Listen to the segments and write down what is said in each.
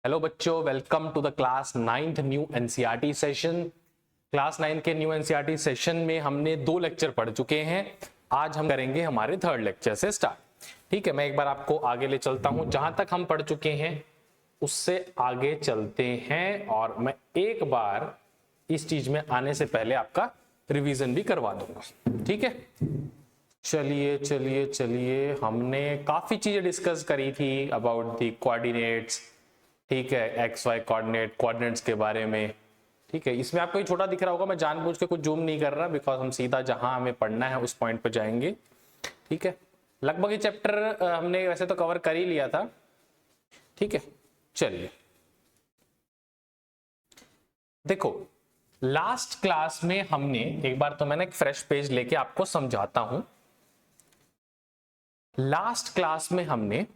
Hello बच्चों, welcome to the class 9th new NCERT session. Class 9 के new NCERT session में हमने 2 lecture पढ़ चुके हैं। आज हम करेंगे हमारे 3rd लेक्चर से स्टार्ट। ठीक है, मैं एक बार आपको आगे ले चलता हूं। जहां तक हम पढ़ चुके हैं उससे आगे चलते हैं और मैं एक बार इस चीज में आने से पहले आपका रिवीजन भी करवा दूंगा। ठीक है, चलिए चलिए चलिए, हमने काफी चीजें डिस्कस करी थी अबाउट द कोऑर्डिनेट्स। ठीक है, एक्स वाई कोऑर्डिनेट्स के बारे में। ठीक है, इसमें आपको ये छोटा दिख रहा होगा, मैं जानबूझ के कुछ जूम नहीं कर रहा बिकॉज हम सीधा जहां हमें पढ़ना है उस पॉइंट पे जाएंगे। ठीक है, लगभग ये चैप्टर हमने वैसे तो कवर कर ही लिया था। ठीक है, चलिए देखो, लास्ट क्लास में हमने एक बार तो मैंने एक फ्रेश पेज लेके आपको समझाता हूं। लास्ट क्लास में हमने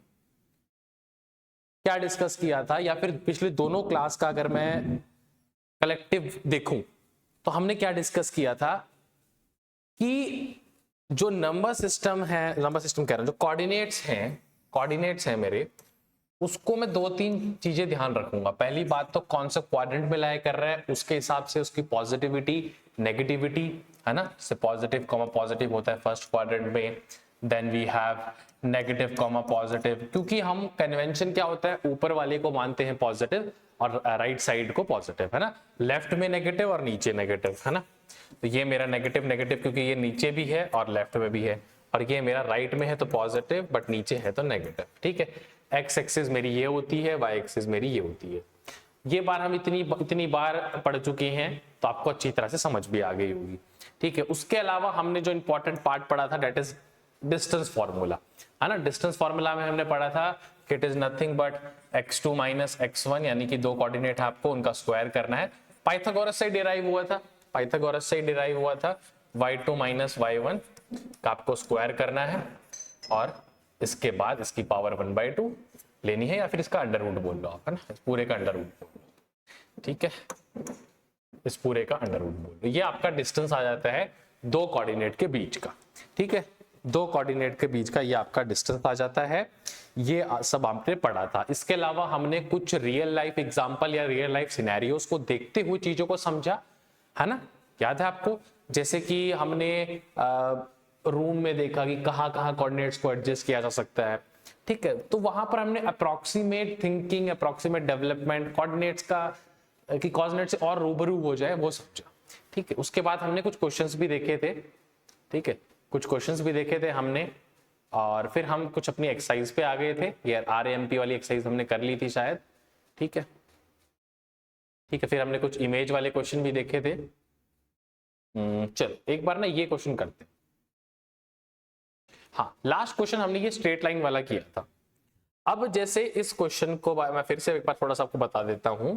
क्या डिस्कस किया था, या फिर पिछले दोनों क्लास का अगर मैं कलेक्टिव देखूं तो हमने क्या डिस्कस किया था कि जो नंबर सिस्टम है, नंबर सिस्टम कह रहा हूं, जो कोऑर्डिनेट्स हैं मेरे, उसको मैं 2-3 चीजें ध्यान रखूंगा। पहली बात तो कौन सा क्वाड्रेंट में लाई कर रहा है, उसके हिसाब से उसकी पॉजिटिविटी नेगेटिविटी है ना। से पॉजिटिव कॉमा पॉजिटिव होता है फर्स्ट क्वाड्रेंट में, then we have negative comma positive, क्योंकि हम कन्वेंशन क्या होता है, ऊपर वाले को मानते हैं पॉजिटिव और राइट साइड को पॉजिटिव, है ना। लेफ्ट में नेगेटिव और नीचे नेगेटिव, है ना। तो ये मेरा नेगेटिव नेगेटिव क्योंकि ये नीचे भी है और लेफ्ट में भी है, और ये मेरा राइट में है तो पॉजिटिव बट नीचे है तो नेगेटिव। ठीक है, एक्स एक्सिस मेरी ये होती है, वाई एक्सिस मेरी ये होती है। ये बार हम इतनी बार पढ़ चुके हैं तो आपको अच्छी तरह से समझ भी आ गई होगी। ठीक है, उसके अलावा हमने जो इंपॉर्टेंट पार्ट पढ़ा था दैट इज डिस्टेंस फॉर्मूला, है ना। डिस्टेंस फॉर्मूला में हमने पढ़ा था कि it is nothing but x2 minus x1, यानी कि 2 कोऑर्डिनेट आपको उनका स्क्वायर करना है। पाइथागोरस से डिराइव हुआ था, y2 माइनस y1 का आपको स्क्वायर करना है और इसके बाद इसकी पावर 1/2 लेनी है, या फिर इसका अंडर रूट बोल लो आप, है ना। इस पूरे का अंडर रूट बोल लो। ठीक है, इस पूरे का अंडर रूट बोल लो। ये आपका डिस्टेंस आ जाता है 2 कोऑर्डिनेट के बीच का। ठीक है, 2 कोऑर्डिनेट के बीच का ये आपका डिस्टेंस आ जाता है। ये सब आपने पढ़ा था। इसके अलावा हमने कुछ रियल लाइफ एग्जांपल या रियल लाइफ सिनेरियोस को देखते हुए चीजों को समझा, है ना। याद है आपको, जैसे कि हमने रूम में देखा कि कहां कहां कोऑर्डिनेट्स को एडजस्ट किया जा सकता है। ठीक है, तो वहां पर हमने approximate thinking, approximate development coordinates का, कि कोऑर्डिनेट से और रूबरू हो जाए, वो समझा। ठीक है, उसके बाद हमने कुछ क्वेश्चंस भी देखे थे। ठीक है, कुछ क्वेश्चंस भी देखे थे हमने, और फिर हम कुछ अपनी एक्सरसाइज पे आ गए थे। ये RAMP वाली एक्सरसाइज हमने कर ली थी शायद। ठीक है, ठीक है, फिर हमने कुछ इमेज वाले क्वेश्चन भी देखे थे। चलो एक बार ना ये क्वेश्चन करते हैं। हाँ, लास्ट क्वेश्चन हमने ये स्ट्रेट लाइन वाला किया था। अब जैसे इस क्वेश्चन को मैं फिर से एक बार थोड़ा सा आपको बता देता हूं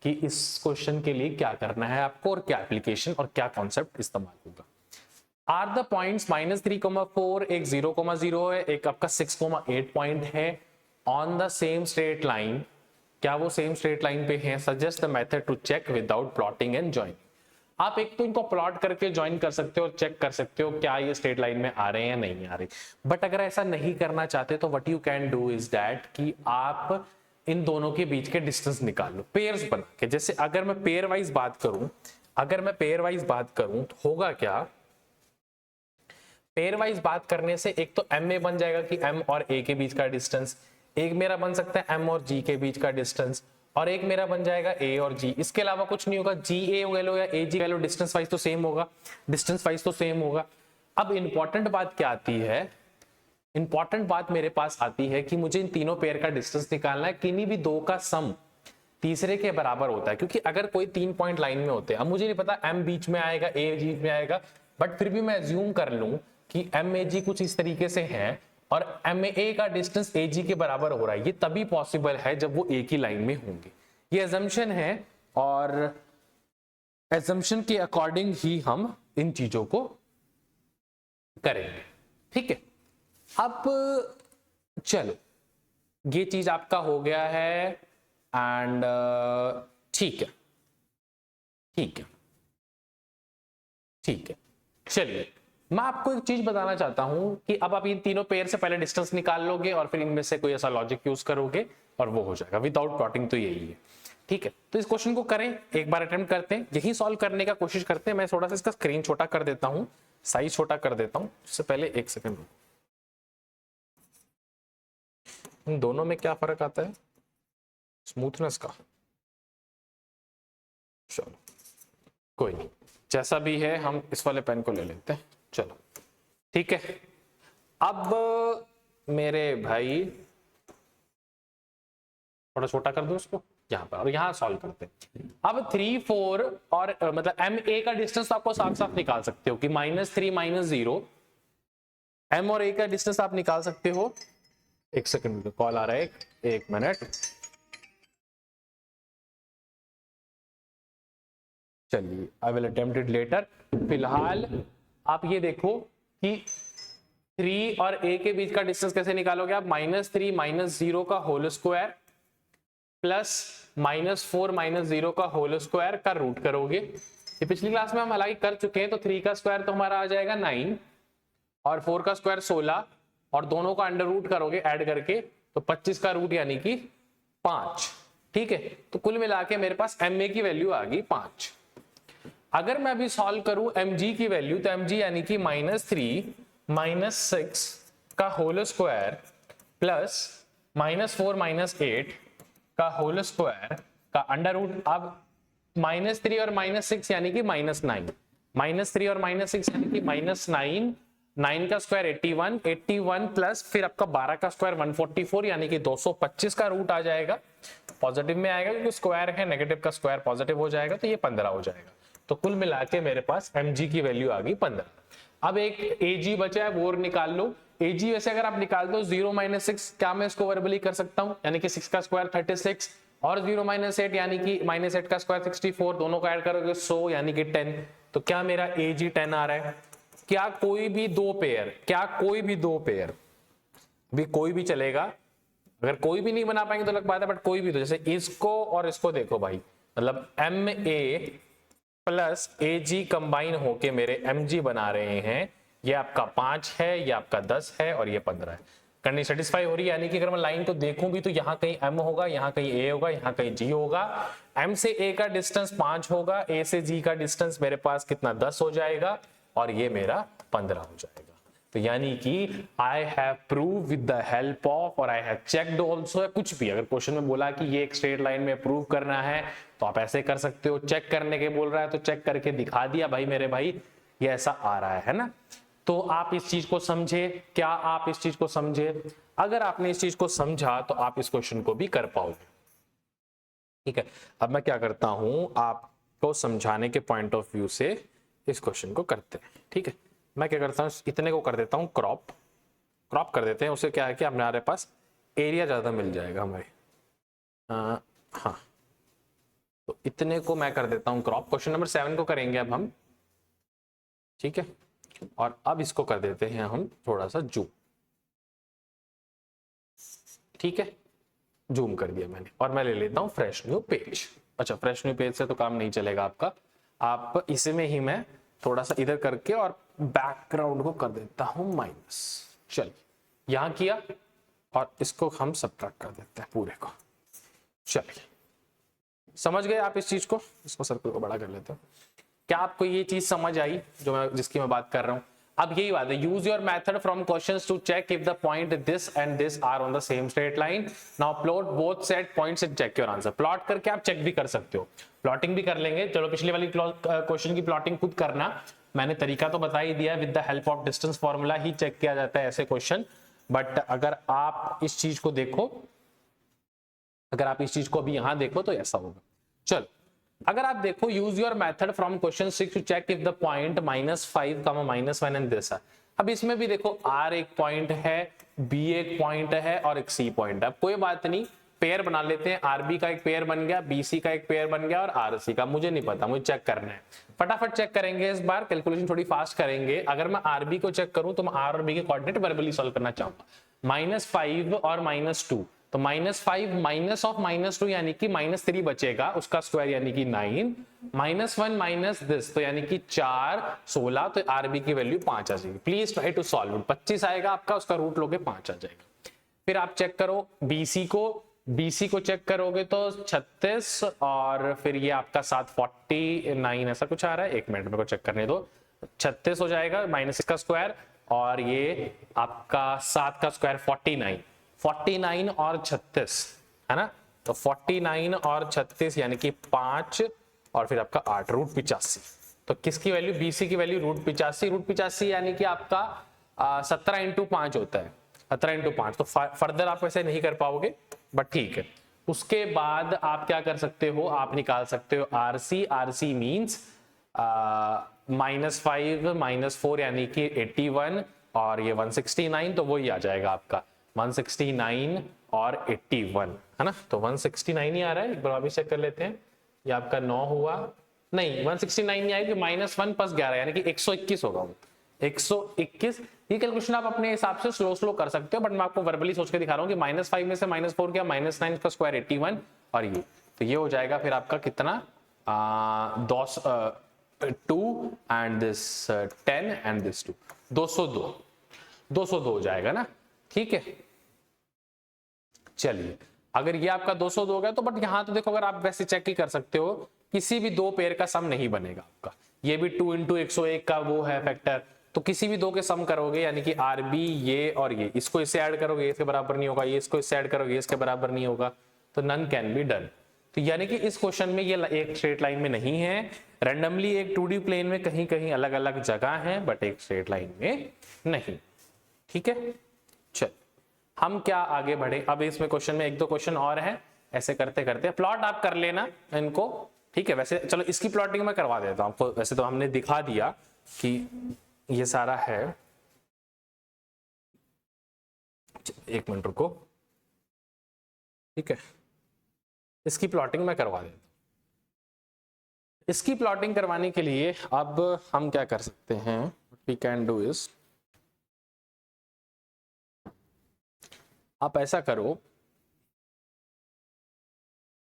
कि इस क्वेश्चन के लिए क्या करना है आपको, और क्या एप्लीकेशन और क्या कॉन्सेप्ट इस्तेमाल होगा। आर द पॉइंट्स -3,4, एक 0,0 है, एक आपका 6,8 पॉइंट है on the same straight line. क्या वो सेम स्ट्रेट लाइन पे हैं? Suggest the method to check without plotting and joining. आप एक तो इनको प्लॉट करके ज्वाइन कर सकते हो और चेक कर सकते हो क्या ये स्ट्रेट लाइन में आ रहे हैं या नहीं आ रहे। बट अगर ऐसा नहीं करना चाहते तो what you can do is that कि आप इन दोनों के बीच के डिस्टेंस निकाल लो पेयर्स बना के। जैसे अगर मैं पेयर वाइज बात करूं तो होगा क्या, पेयर वाइज बात करने से एक तो m में बन जाएगा कि m और a के बीच का डिस्टेंस, एक मेरा बन सकता है m और g के बीच का डिस्टेंस, और एक मेरा बन जाएगा a और g। इसके अलावा कुछ नहीं होगा, ga वैल्यू या ag वैल्यू डिस्टेंस वाइज तो सेम होगा। अब इंपॉर्टेंट बात क्या आती है, इंपॉर्टेंट बात मेरे पास आती है कि मुझे इन तीनों पेयर का डिस्टेंस निकालना है। किन्हीं भी दो का सम तीसरे के बराबर होता है, क्योंकि अगर कोई 3 पॉइंट लाइन में होते हैं, अब मुझे नहीं पता m बीच में आएगा a बीच में आएगा, बट फिर भी मैं अज्यूम कर लूं कि MAG कुछ इस तरीके से है और MA का डिस्टेंस AG के बराबर हो रहा है। ये तभी पॉसिबल है जब वो एक ही लाइन में होंगे। ये अजम्पशन है और अजम्पशन के अकॉर्डिंग ही हम इन चीजों को करेंगे। ठीक है, अब चलो ये चीज आपका हो गया है एंड ठीक है, चलिए मैं आपको एक चीज बताना चाहता हूं कि अब आप इन तीनों पेयर से पहले डिस्टेंस निकाल लोगे और फिर इनमें से कोई ऐसा लॉजिक यूज करोगे और वो हो जाएगा विदाउट प्लॉटिंग। तो यही है, ठीक है। तो इस क्वेश्चन को करें, एक बार अटेम्प्ट करते हैं, यही सॉल्व करने का कोशिश करते हैं। मैं थोड़ा सा इसका स्क्रीन छोटा कर देता हूं, साइज छोटा कर देता हूं। उससे पहले एक सेकंड, इन दोनों में क्या फर्क आता है स्मूथनेस का? चलो कोई नहीं, जैसा भी है हम इस वाले पेन को ले लेते हैं। चलो ठीक है। अब मेरे भाई थोड़ा छोटा कर दो उसको यहाँ पर, और यहाँ सॉल्व करते हैं। अब 3 4 और मतलब एम ए का डिस्टेंस तो आपको साफ साफ निकाल सकते हो कि -3 -0। एम और ए का डिस्टेंस आप निकाल सकते हो। एक सेकंड, कॉल आ रहा है, एक मिनट। चलिए, I will attempt it later. फिलहाल आप ये देखो कि 3 और a के बीच का डिस्टेंस कैसे निकालोगे आप? -3 -0 का होल स्क्वायर प्लस -4 -0 का होल स्क्वायर का रूट करोगे। ये पिछली क्लास में हम हालांकि कर चुके हैं। तो 3 का स्क्वायर तो हमारा आ जाएगा 9 और 4 का स्क्वायर 16 और दोनों का अंडर रूट करोगे ऐड करके तो 25 का रूट यानी कि 5। ठीक है, तो कुल मिला के मेरे पास एम ए की वैल्यू आ गई 5। अगर मैं अभी सॉल्व करूं एम जी की वैल्यू, तो एम जी यानी कि -3 -6 का होल स्क्वायर प्लस -4 -8 का होल स्क्वायर का अंडर रूट। अब -3 और -6 यानी कि -9, -3 और -6 यानी कि -9, 9 का स्क्वायर 81, 81 प्लस फिर आपका 12 का स्क्वायर 144 यानी कि 225 का रूट आ जाएगा। पॉजिटिव में आएगा क्योंकि स्क्वायर है, नेगेटिव का स्क्वायर पॉजिटिव हो जाएगा, तो ये 15 हो जाएगा। तो कुल मिला के मेरे पास mg की वैल्यू आ गई 15। अब एक ag बचा है, वो निकाल लो। ag वैसे अगर आप निकाल दो 0 -6, क्या मैं इसको वर्बली कर सकता हूं? यानी कि 6 का स्क्वायर 36 और 0 -8 यानी कि -8 का स्क्वायर 64, दोनों का ऐड करोगे 100 यानी कि 10। तो क्या मेरा ag 10 आ रहा है? क्या कोई भी दो पेयर भी कोई भी चलेगा? अगर कोई भी नहीं बना पाएंगे तो अलग बात है, बट कोई भी, तो जैसे इसको और इसको देखो भाई, मतलब M A plus A G combine होके मेरे एम जी बना रहे हैं। ये आपका 5 है, ये आपका 10 है और ये 15 है। कंडीशन सेटिस्फाई हो रही है, यानी कि अगर मैं लाइन को देखूं भी तो यहाँ कहीं एम होगा, यहाँ कहीं ए होगा, यहाँ कहीं जी होगा। एम से ए का डिस्टेंस 5 होगा, ए से जी का डिस्टेंस मेरे पास कितना 10 हो जाएगा और ये मेरा 15 हो जाएगा। तो यानी कि I have prove with the help of, और आई हैव चेक्ड ऑल्सो, कुछ भी अगर क्वेश्चन में बोला कि ये एक स्ट्रेट लाइन में प्रूव करना है तो आप ऐसे कर सकते हो। चेक करने के बोल रहा है तो चेक करके दिखा दिया भाई मेरे भाई, ये ऐसा आ रहा है ना। तो आप इस चीज को समझे, क्या आप इस चीज को समझे? अगर आपने इस चीज को समझा तो आप इस क्वेश्चन को भी कर पाओगे। ठीक है, अब मैं क्या करता हूं, आपको समझाने के पॉइंट ऑफ व्यू से इस क्वेश्चन को करते हैं। ठीक है, मैं क्या करता हूँ, इतने को कर देता हूँ क्रॉप कर देते हैं। उससे क्या है कि हमारे पास एरिया ज्यादा मिल जाएगा हमारे। हाँ, तो इतने को मैं कर देता हूँ क्रॉप। क्वेश्चन नंबर 7 को करेंगे अब हम। ठीक है, और अब इसको कर देते हैं हम थोड़ा सा जूम। ठीक है, जूम कर दिया मैंने, और मैं ले लेता हूँ फ्रेश न्यू पेज। अच्छा, फ्रेश न्यू पेज से तो काम नहीं चलेगा आपका, आप इसी में ही मैं थोड़ा सा इधर करके और बैकग्राउंड को कर देता हूं माइनस। चलिए, यहां किया और इसको हम सबट्रैक्ट कर देते हैं पूरे को। चलिए, समझ गए आप इस चीज को? इसको सर्कल को बड़ा कर लेते हैं। क्या आपको ये चीज समझ आई जो मैं जिसकी मैं बात कर रहा हूं? अब यही बात है, use your method from questions to check if the point this and this are on the same straight line. Now plot both set points and check your answer. Plot करके आप चेक भी कर सकते हो, प्लॉटिंग भी कर लेंगे। चलो, पिछली वाली क्वेश्चन की प्लॉटिंग खुद करना, मैंने तरीका तो बता ही दिया। With the help of distance formula ही चेक किया जाता है ऐसे क्वेश्चन। बट अगर आप इस चीज को देखो, अगर आप इस चीज को अभी यहां देखो तो ऐसा होगा। चलो, अगर आप देखो, use your method from question 6 to check if the point -5, -1 and this है। अब इसमें भी देखो, R एक पॉइंट है, B एक पॉइंट है और एक C पॉइंट है। अब कोई बात नहीं, पेयर बना लेते हैं। RB का एक पेयर बन गया, BC का एक पेयर बन गया और RC का मुझे नहीं पता, मुझे चेक करना है। फटाफट चेक करेंगे इस बार, कैलकुलेशन थोड़ी फास्ट करेंगे। अगर मैं RB को चेक करूं तो मैं R और B के कोऑर्डिनेट वर्बली सॉल्व करना चाहूंगा। -5 और -2, तो -5 माइनस ऑफ -2 यानी कि -3 बचेगा, उसका स्क्वायर यानी कि 9, -1 माइनस दिस तो यानी कि 4 16, तो आरबी की वैल्यू 5 आ जाएगी। Please try to solve it. 25 आएगा आपका, उसका रूट लोगे 5 आ जाएगा। फिर आप चेक करो बीसी को चेक करोगे तो 36 और फिर ये आपका 7 49 ऐसा कुछ आ रहा है। 1 मिनट मेरे को चेक करने दो। 36 हो जाएगा माइनस का स्क्वायर और ये आपका 7 का स्क्वायर 49 और 36 है ना। तो 49 और 36 यानी कि 5 और फिर आपका 8 रूट 85। तो किसकी वैल्यू, बीसी की वैल्यू रूट 85 यानी कि आपका 17 इंटू 5 होता है। 17 इंटू 5 तो फर्दर आप वैसे नहीं कर पाओगे बट ठीक है। उसके बाद आप क्या कर सकते हो, आप निकाल सकते हो आरसी मीन्स -5 -4 यानी कि 81 और ये 169, तो वही आ जाएगा आपका 169 और 81 है ना। तो 169 ही आ रहा है, एक बार अभी चेक कर लेते हैं। ये आपका 9 हुआ, नहीं 169 नहीं आएगी, -1 + 11 यानी कि 121 होगा। 121 ये कैलकुलेशन आप अपने हिसाब से स्लो कर सकते हो बट मैं आपको वर्बली सोच के दिखा रहा हूँ कि -5 में से -4 क्या, -9 का स्क्वायर 81 और ये तो ये हो जाएगा फिर आपका कितना 2 एंड दिस 10 एंड दिस 2 202 हो जाएगा ना। ठीक है चलिए, अगर ये आपका 202 हो गया तो बट यहां तो देखो, अगर आप वैसे चेक ही कर सकते हो किसी भी दो पेयर का सम नहीं बनेगा आपका। ये भी 2 × 101 का वो है फैक्टर, तो किसी भी दो के सम करोगे यानी कि आरबी ये और ये, इसको इससे ऐड करोगे इसके बराबर नहीं होगा, ये इसको इससे ऐड करोगे इसके बराबर नहीं होगा, तो नन कैन बी डन। तो यानी कि इस क्वेश्चन में ये एक स्ट्रेट लाइन में नहीं है, रैंडमली एक 2D प्लेन में कहीं कहीं अलग अलग जगह है बट एक स्ट्रेट लाइन में नहीं। ठीक है चल हम क्या आगे बढ़े। अब इसमें क्वेश्चन में 1-2 क्वेश्चन और है, ऐसे करते करते प्लॉट आप कर लेना इनको। ठीक है वैसे चलो इसकी प्लॉटिंग मैं करवा देता हूं आपको, वैसे तो हमने दिखा दिया कि ये सारा है। 1 मिनट रुको, ठीक है इसकी प्लॉटिंग मैं करवा देता हूं। इसकी प्लॉटिंग करवाने के लिए अब हम क्या कर सकते हैं, वी कैन डू इज, आप ऐसा करो,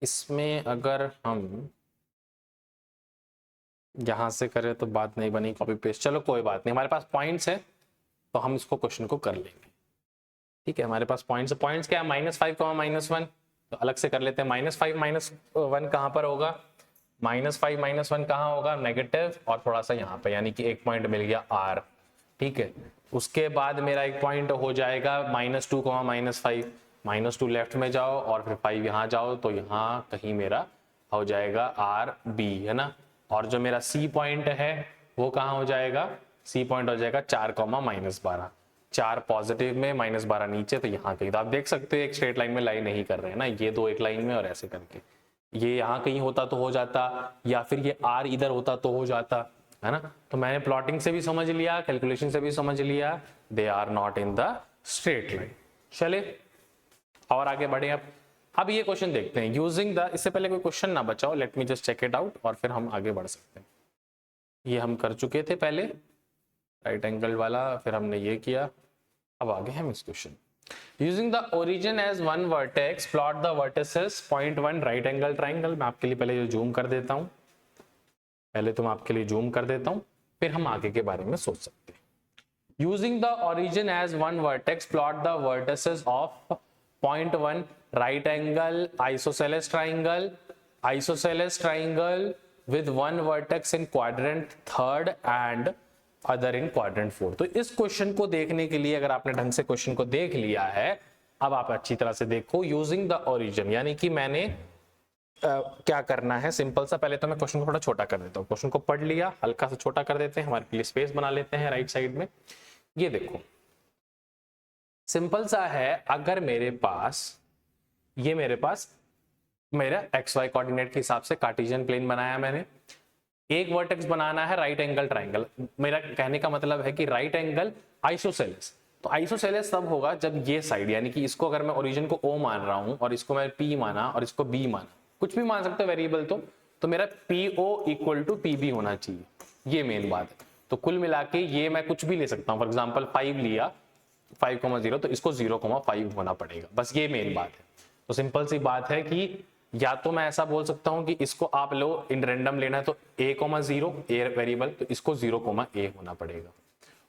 इसमें अगर हम यहां से करें तो बात नहीं बनी, कॉपी पेस्ट, चलो कोई बात नहीं, हमारे पास पॉइंट्स है तो हम इसको क्वेश्चन को कर लेंगे। ठीक है हमारे पास पॉइंट्स क्या है, -5 -1, तो अलग से कर लेते हैं। -5 -1 कहां पर होगा, -5 -1 कहां होगा, नेगेटिव और थोड़ा सा यहाँ पे, यानी कि एक पॉइंट मिल गया R। ठीक है उसके बाद मेरा एक पॉइंट हो जाएगा -2 -5, -2 लेफ्ट में जाओ और फिर 5 यहाँ जाओ, तो यहाँ कहीं मेरा हो जाएगा RB है ना। और जो मेरा C पॉइंट है वो कहाँ हो जाएगा, C पॉइंट हो जाएगा 4, -12, 4 पॉजिटिव में -12 नीचे, तो यहाँ कहीं। तो आप देख सकते हो एक स्ट्रेट लाइन में लाइन नहीं कर रहे हैं ना, ये दो एक लाइन में और ऐसे करके, ये यहाँ कहीं होता तो हो जाता, या फिर ये R इधर होता तो हो जाता है ना। तो मैंने प्लॉटिंग से भी समझ लिया, कैलकुलेशन से भी समझ लिया, they are not in the straight line. चले और आगे बढ़े। अब ये क्वेश्चन देखते हैं यूजिंग द, इससे पहले कोई क्वेश्चन ना बचाओ, let me just check it out और फिर हम आगे बढ़ सकते हैं। ये हम कर चुके थे पहले राइट एंगल वाला, फिर हमने ये किया, अब आगे हम इस question using the origin as one vertex plot the vertices point 1 right angle triangle. मैं आपके लिए पहले जूम कर देता हूं, फिर हम आगे के बारे में सोच सकते हैं। Using the origin as one vertex plot the vertices of point 1 right angle isosceles triangle with one vertex in quadrant 3rd and other in quadrant 4th। तो इस क्वेश्चन को देखने के लिए, अगर आपने ढंग से क्वेश्चन को देख लिया है, अब आप अच्छी तरह से देखो। यूजिंग द ओरिजिन यानी कि मैंने क्या करना है, सिंपल सा, पहले तो मैं क्वेश्चन को थोड़ा छोटा कर देता हूँ। क्वेश्चन को पढ़ लिया, हल्का सा छोटा कर देते हैं, हमारे लिए स्पेस बना लेते हैं राइट साइड में। ये देखो सिंपल सा है, अगर मेरे पास मेरा XY कोऑर्डिनेट के हिसाब से कार्टेशियन प्लेन बनाया मैंने, एक वर्टेक्स बनाना है राइट एंगल ट्राइंगल। मेरा कहने का मतलब है कि राइट एंगल आइसोसेलेस, तो आइसोसेलेस तब होगा जब ये साइड, यानी कि इसको अगर मैं ओरिजिन को O मान रहा हूं और इसको मैं P माना और इसको B माना, कुछ भी मान सकते हो वेरिएबल, तो मेरा PO = PB होना चाहिए, ये मेन बात है। तो कुल मिला के ये मैं कुछ भी ले सकता हूं, फॉर एग्जाम्पल 5 लिया 5,0, तो इसको 0,5 होना पड़ेगा, बस ये मेन बात है। तो सिंपल सी बात है कि या तो मैं ऐसा बोल सकता हूं कि इसको आप लो इन रैंडम लेना है तो a,0 ए वेरिएबल, तो इसको 0,a होना पड़ेगा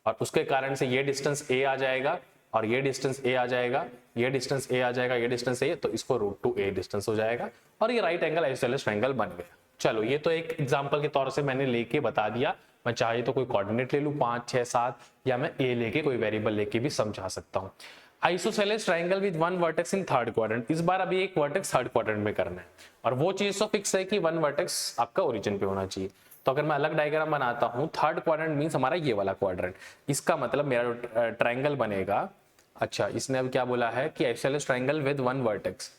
और उसके कारण से ये डिस्टेंस a आ जाएगा और ये डिस्टेंस a आ जाएगा, ये डिस्टेंस a आ जाएगा, ये डिस्टेंस a, तो इसको √2a डिस्टेंस हो जाएगा और ये राइट एंगल आइसोसेलेस ट्रायंगल बन गया। चलो ये तो एक एग्जांपल के तौर से मैंने लेके बता दिया, मैं चाहे तो कोई कोऑर्डिनेट ले लूं 5, 6, 7 या मैं a लेके कोई वेरिएबल लेके भी समझा सकता हूं। Isosceles triangle with one vertex in third quadrant, इस बार अभी एक वर्टेक्स थर्ड क्वाड्रेंट में करना है और वो चीज तो फिक्स है कि वन वर्टेक्स आपका ओरिजिन पे होना चाहिए। तो अगर मैं अलग डायग्राम बनाता हूं, थर्ड क्वाड्रेंट मींस हमारा ये वाला क्वाड्रेंट, इसका मतलब मेरा ट्रायंगल बनेगा। अच्छा, इसने अब क्या बोला है कि isosceles triangle with one vertex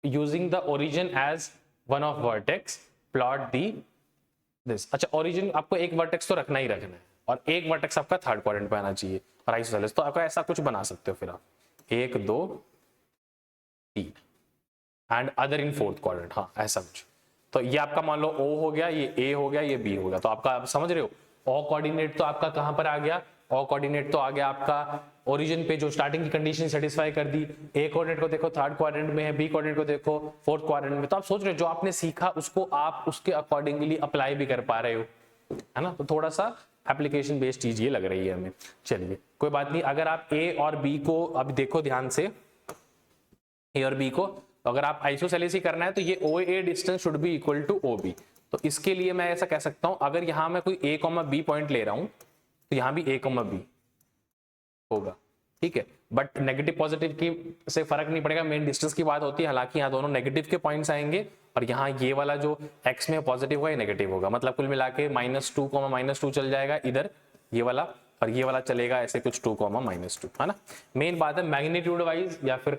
using the origin as one of vertex plot the this. अच्छा, ओरिजिन आपको एक वर्टेक्स तो रखना ही रखना है और एक वर्टेक्स आपका थर्ड क्वाड्रेंट पे आना चाहिए और आइसोसेलेस, तो आपका ऐसा कुछ बना सकते हो फिर आप 1, 2, 3 and other in fourth quadrant, हाँ ऐसा कुछ। तो ये आपका मान लो O हो गया, ये A हो गया, ये B हो गया, तो आपका आप समझ रहे हो O कोऑर्डिनेट तो आपका कहां पर आ गया, O कोऑर्डिनेट तो आ गया आपका ओरिजिन पे जो स्टार्टिंग की कंडीशन सेटिस्फाई कर दी। A कोऑर्डिनेट को देखो थर्ड क्वाड्रेंट में है, B कोऑर्डिनेट को देखो फोर्थ क्वाड्रेंट में, तो आप सोच रहे हो जो आपने सीखा उसको आप उसके अकॉर्डिंगली अप्लाई भी कर पा रहे हो, है ना। तो थोड़ा सा एप्लीकेशन बेस्ड चीज ये लग रही है हमें। चलिए कोई बात नहीं, अगर आप A और B को अब देखो ध्यान से, A और B को, तो अगर आप आइसोसेलेस ही करना है तो ये OA distance should be equal to OB। तो इसके लिए मैं ऐसा कह सकता हूं, अगर यहां मैं कोई A, B पॉइंट ले रहा हूं तो यहां भी A, B होगा, ठीक है। बट नेगेटिव पॉजिटिव की से फर्क नहीं पड़ेगा, मेन डिस्टेंस की बात होती है। हालांकि यहाँ दोनों नेगेटिव के पॉइंट्स आएंगे और यहाँ ये वाला जो x में पॉजिटिव होगा ये नेगेटिव होगा, मतलब कुल मिला के -2, -2 चल जाएगा इधर ये वाला और ये वाला चलेगा ऐसे कुछ 2, -2, है ना। मेन बात है मैग्नीट्यूड वाइज या फिर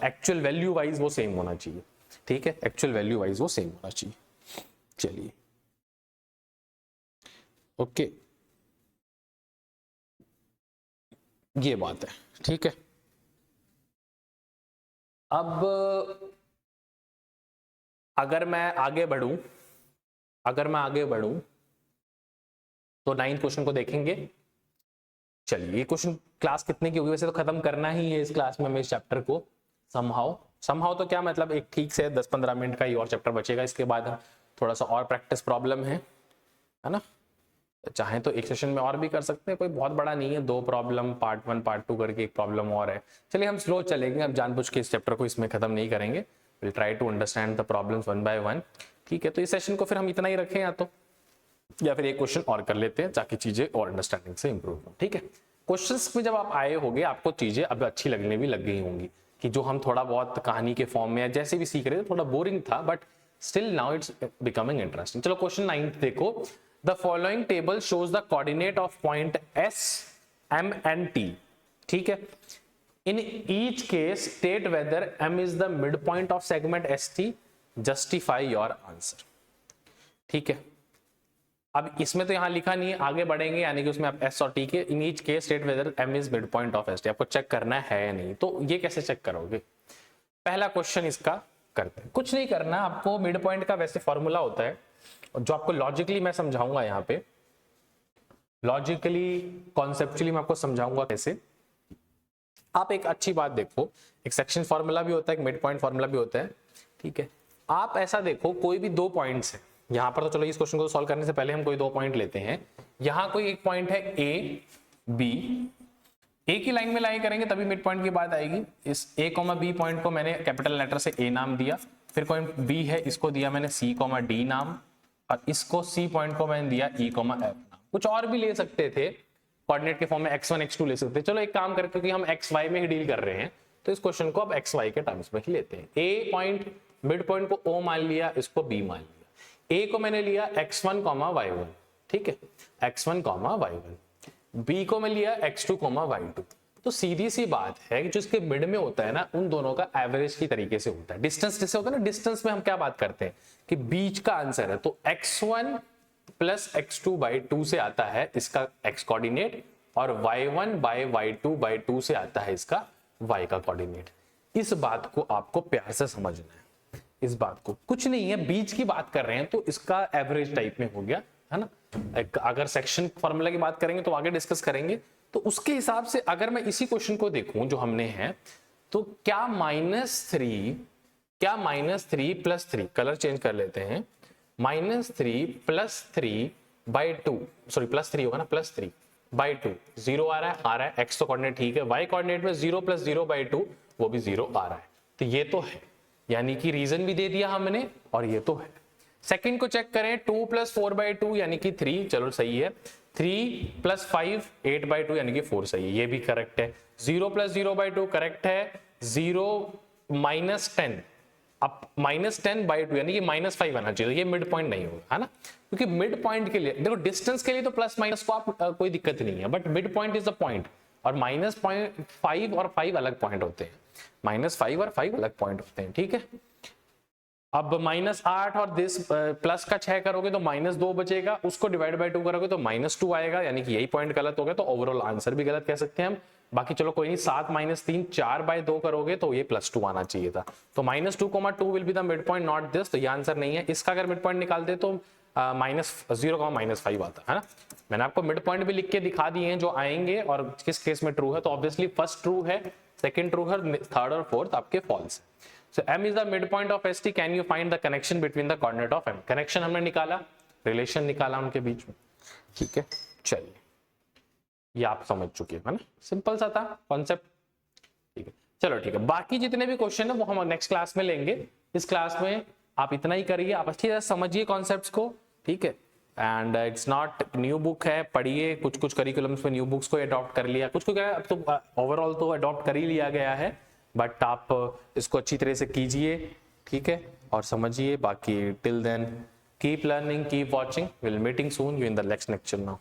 एक्चुअल वैल्यू वाइज वो सेम होना चाहिए, ठीक है, एक्चुअल वैल्यू वाइज वो सेम होना चाहिए। चलिए ओके, ये बात है, ठीक है। अब अगर मैं आगे बढ़ूं तो 9th क्वेश्चन को देखेंगे। चलिए ये क्वेश्चन क्लास कितने की होगी, वैसे तो खत्म करना ही है इस क्लास में हमें इस चैप्टर को समहाउ तो क्या मतलब एक ठीक से 10-15 मिनट का ही और चैप्टर बचेगा, इसके बाद थोड़ा सा और प्रैक्टिस प्रॉब्लम है ना। चाहे तो एक सेशन में और भी कर सकते हैं, कोई बहुत बड़ा नहीं है, 2 प्रॉब्लम पार्ट 1 पार्ट 2 करके एक प्रॉब्लम और है। चलिए हम स्लो चलेंगे, अब जानबूझ के इस चैप्टर को इसमें खत्म नहीं करेंगे, will try to understand the problems one by one, ठीक है। तो इस सेशन को फिर हम इतना ही रखें या फिर एक क्वेश्चन और कर लेते हैं ताकि चीजें और अंडरस्टैंडिंग से इंप्रूव हो, ठीक है। क्वेश्चंस में जब आप आए होंगे आपको चीजें अब अच्छी लगने भी लग गई होंगी कि जो हम थोड़ा बहुत कहानी के फॉर्म में या जैसे भी सीख रहे थे थोड़ा बोरिंग था, but still now it's becoming interesting. चलो क्वेश्चन 9 देखो, the following table shows the coordinate of point S, M and T, ठीक है। In each case state whether M is the midpoint of segment ST, justify your answer, ठीक है। अब इसमें तो यहां लिखा नहीं है, आगे बढ़ेंगे यानी कि उसमें आप S और T के in each case state whether M is midpoint of ST आपको चेक करना है या नहीं। तो ये कैसे चेक करोगे, पहला क्वेश्चन इसका करते हैं। कुछ नहीं करना आपको, मिड पॉइंट का वैसे फॉर्मूला होता है और जो आपको लॉजिकली मैं समझाऊंगा, यहाँ पे लॉजिकली कॉन्सेप्चुअली मैं आपको समझाऊंगा कैसे। आप एक अच्छी बात देखो, एक सेक्शन फॉर्मूला भी होता है, एक मिड पॉइंट फॉर्मूला भी होता है, ठीक है। आप ऐसा देखो, कोई भी 2 पॉइंट्स है यहाँ पर, तो चलो इस क्वेश्चन को सॉल्व करने से पहले हम कोई 2 पॉइंट लेते हैं। यहाँ कोई एक पॉइंट है A, B, एक ही लाइन में लाई करेंगे तभी मिड पॉइंट की बात आएगी। इस A, B पॉइंट को मैंने कैपिटल लेटर से A नाम दिया, फिर पॉइंट B है इसको दिया मैंने C, D नाम, और इसको C पॉइंट को मैंने दिया E, F नाम। कुछ और भी ले सकते थे, कोऑर्डिनेट के फॉर्म में x1 x2 ले सकते थे। चलो एक काम करके, क्योंकि हम xy में ही डील कर रहे हैं तो इस क्वेश्चन को अब xy के टर्म्स में ही लेते हैं। A पॉइंट मिड पॉइंट को O मान लिया, इसको B मान लिया। A को मैंने लिया x1, y1, ठीक है, x1, y1। B को मैं लिया x2, y2। तो सीधी सी बात है कि जो इसके मिड में होता है ना, उन दोनों का एवरेज की तरीके से होता है। डिस्टेंस जैसे होता है ना, डिस्टेंस में हम क्या बात करते हैं कि बीच का आंसर है, तो x1 प्लस x2/2 से आता है इसका x कोऑर्डिनेट और y1/y2/2 से आता है इसका y का कोऑर्डिनेट। इस बात को आपको प्यार से समझना है, इस बात को, कुछ नहीं है, बीच की बात कर रहे हैं तो इसका एवरेज टाइप में हो गया, है ना। अगर सेक्शन फॉर्मूला की बात करेंगे तो आगे डिस्कस करेंगे। तो उसके हिसाब से अगर मैं इसी क्वेश्चन को देखूं जो हमने है, तो क्या -3 प्लस 3, कलर चेंज कर लेते हैं, -3 प्लस 3 बाई 2, सॉरी प्लस 3 होगा ना, प्लस 3 बाई 2, 0 आ रहा है, एक्स तो कोऑर्डिनेट ठीक है, वाई कोऑर्डिनेट में 0 प्लस 0 बाई 2 वो भी 0 आ रहा है। तो ये तो है, यानी कि रीजन भी दे दिया हमने और ये तो है। सेकंड को चेक करें, 2 प्लस 4 बाई 2 यानी कि 3, चलो सही है। 3 प्लस 5 8 बाई 2 यानी कि 4 सही है, ये भी करेक्ट है। 0 प्लस 0 बाई 2 करेक्ट है। 0 माइनस 10, अब -10 बाई 2 यानी कि -5 आना चाहिए, ये मिड पॉइंट नहीं होगा, है ना, क्योंकि मिड पॉइंट के लिए देखो, डिस्टेंस के लिए तो प्लस माइनस को आप कोई दिक्कत नहीं है, but mid point is the point, और -5 और 5 अलग पॉइंट होते हैं, -5 और 5 अलग पॉइंट होते हैं, ठीक है। अब -8 और दिस प्लस का 6 करोगे तो -2 बचेगा, उसको डिवाइड बाय 2 करोगे तो -2 आएगा, यानी कि यही पॉइंट गलत हो गया, तो ओवरऑल आंसर भी गलत कह सकते हैं हम। बाकी चलो कोई नहीं, 7 - 3 4 बाय 2 करोगे तो ये +2 आना चाहिए था, तो -2, will be the mid point, not this, तो ये आंसर नहीं है। इसका अगर मिड पॉइंट निकालते तो -0, -5 आता है ना। मैंने आपको मिड पॉइंट भी लिख के दिखा दिए हैं जो आएंगे और किस केस में ट्रू है, तो ऑब्वियसली फर्स्ट ट्रू है, सेकंड ट्रू है, थर्ड और फोर्थ आपके फॉल्स है। So M is the midpoint of ST. Can you find the connection between the coordinate of M? Connection हमने निकाला, रिलेशन निकाला उनके बीच में, ठीक है। चलिए, ये आप समझ चुके हैं ना, सिंपल सा था कॉन्सेप्ट, ठीक है। चलो ठीक है, बाकी जितने भी क्वेश्चन है वो हम नेक्स्ट क्लास में लेंगे। इस क्लास में आप इतना ही करिए, आप अच्छी तरह समझिए कॉन्सेप्ट्स को, ठीक है। And it's not new book है, पढ़िए, कुछ कुछ करिकुलम्स में न्यू बुक्स को अडॉप्ट कर लिया, कुछ को क्या अब तो ओवरऑल तो अडॉप्ट कर ही लिया गया है, बट आप इसको अच्छी तरह से कीजिए, ठीक है, और समझिए। बाकी till then keep learning, keep watching, will meeting soon you in the next lecture now.